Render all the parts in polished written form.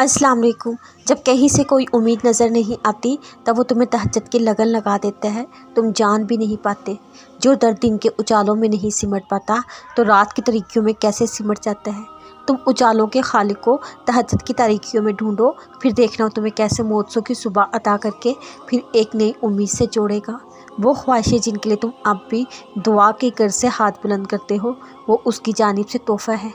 अस्सलाम वालेकुम। जब कहीं से कोई उम्मीद नज़र नहीं आती तब वो तुम्हें तहज्जुद की लगन लगा देता है, तुम जान भी नहीं पाते। जो दर्द दिन के उजालों में नहीं सिमट पाता तो रात की तारीकियों में कैसे सिमट जाता है। तुम उजालों के खालिक को तहज्जुद की तारीकियों में ढूंढो, फिर देखना तुम्हें कैसे मौजों की सुबह अता करके फिर एक नई उम्मीद से जोड़ेगा। वो ख्वाहिशें जिनके लिए तुम अब भी दुआ के गर्ज से हाथ बुलंद करते हो, वो उसकी जानिब से तोहफ़ा है।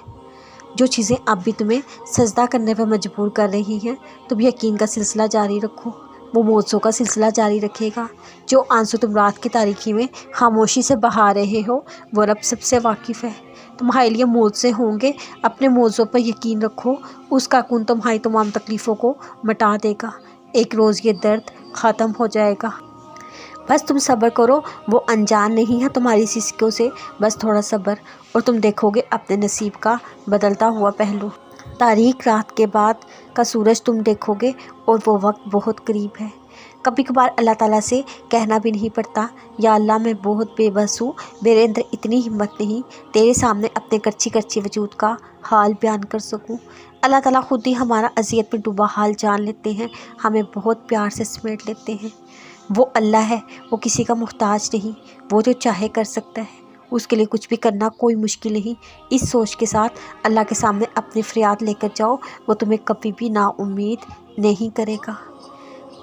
जो चीज़ें अब भी तुम्हें सजदा करने पर मजबूर कर रही हैं, तुम यकीन का सिलसिला जारी रखो, वो मौजों का सिलसिला जारी रखेगा। जो आंसू तुम रात की तारीकी में खामोशी से बहा रहे हो, वो रब सबसे वाकिफ़ है। तुम्हारे लिए मौजे होंगे, अपने मौजों पर यकीन रखो, उसका कौन तुम्हारी तमाम तकलीफ़ों को मिटा देगा। एक रोज़ ये दर्द ख़त्म हो जाएगा। बस तुम सब्र करो, वो अनजान नहीं है तुम्हारी सिसकों से। बस थोड़ा सब्र और तुम देखोगे अपने नसीब का बदलता हुआ पहलू। तारीक रात के बाद का सूरज तुम देखोगे और वो वक्त बहुत करीब है। कभी कभार अल्लाह ताला से कहना भी नहीं पड़ता, या अल्लाह मैं बहुत बेबस हूँ, मेरे अंदर इतनी हिम्मत नहीं तेरे सामने अपने कच्ची कच्ची वजूद का हाल बयान कर सकूँ। अल्लाह ताला खुद ही हमारा अज़ियत में डूबा हाल जान लेते हैं, हमें बहुत प्यार से समेट लेते हैं। वो अल्लाह है, वो किसी का मुहताज नहीं, वो जो चाहे कर सकता है, उसके लिए कुछ भी करना कोई मुश्किल नहीं। इस सोच के साथ अल्लाह के सामने अपनी फरियाद लेकर जाओ, वो तुम्हें कभी भी नाउम्मीद नहीं करेगा।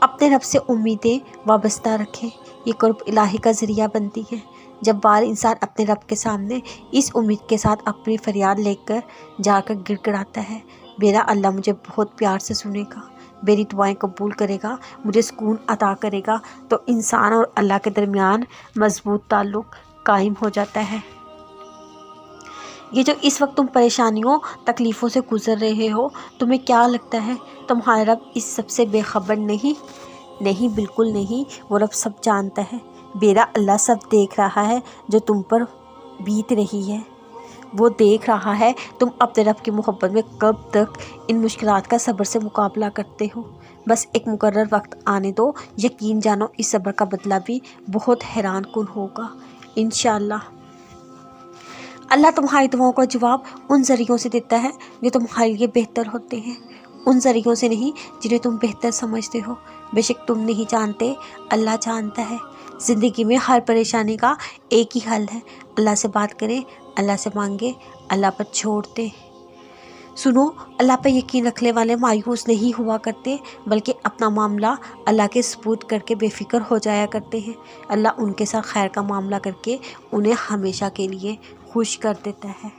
अपने रब से उम्मीदें वाबस्ता रखें, ये कुर्ब इलाही का ज़रिया बनती है। जब बार इंसान अपने रब के सामने इस उम्मीद के साथ अपनी फरियाद लेकर जाकर गिड़गिड़ाता है, मेरा अल्लाह मुझे बहुत प्यार से सुनेगा, मेरी दुआएं कबूल करेगा, मुझे सुकून अता करेगा, तो इंसान और अल्लाह के दरमियान मजबूत ताल्लुक़ कायम हो जाता है। ये जो इस वक्त तुम परेशानियों तकलीफ़ों से गुज़र रहे हो, तुम्हें क्या लगता है तुम्हारा रब इस सब से बेखबर नहीं? नहीं, बिल्कुल नहीं। वो रब सब जानता है। मेरा अल्लाह सब देख रहा है जो तुम पर बीत रही है। वो देख रहा है तुम अपने रब की मोहब्बत में कब तक इन मुश्किलात का सब्र से मुकाबला करते हो। बस एक मुकर्रर वक्त आने दो, यकीन जानो इस सब्र का बदला भी बहुत हैरान कुन होगा। इंशाअल्लाह अल्लाह तुम्हारी दुआओं का जवाब उन ज़रियों से देता है जो तुम्हारे लिए बेहतर होते हैं, उन ज़रियों से नहीं जिन्हें तुम बेहतर समझते हो। बेशक तुम नहीं जानते, अल्लाह जानता है। ज़िंदगी में हर परेशानी का एक ही हल है, अल्लाह से बात करें, अल्लाह से मांगे, अल्लाह पर छोड़ दें। सुनो, अल्लाह पर यकीन रखने वाले मायूस नहीं हुआ करते, बल्कि अपना मामला अल्लाह के सुपुर्द करके बेफिक्र हो जाया करते हैं। अल्लाह उनके साथ खैर का मामला करके उन्हें हमेशा के लिए खुश कर देता है।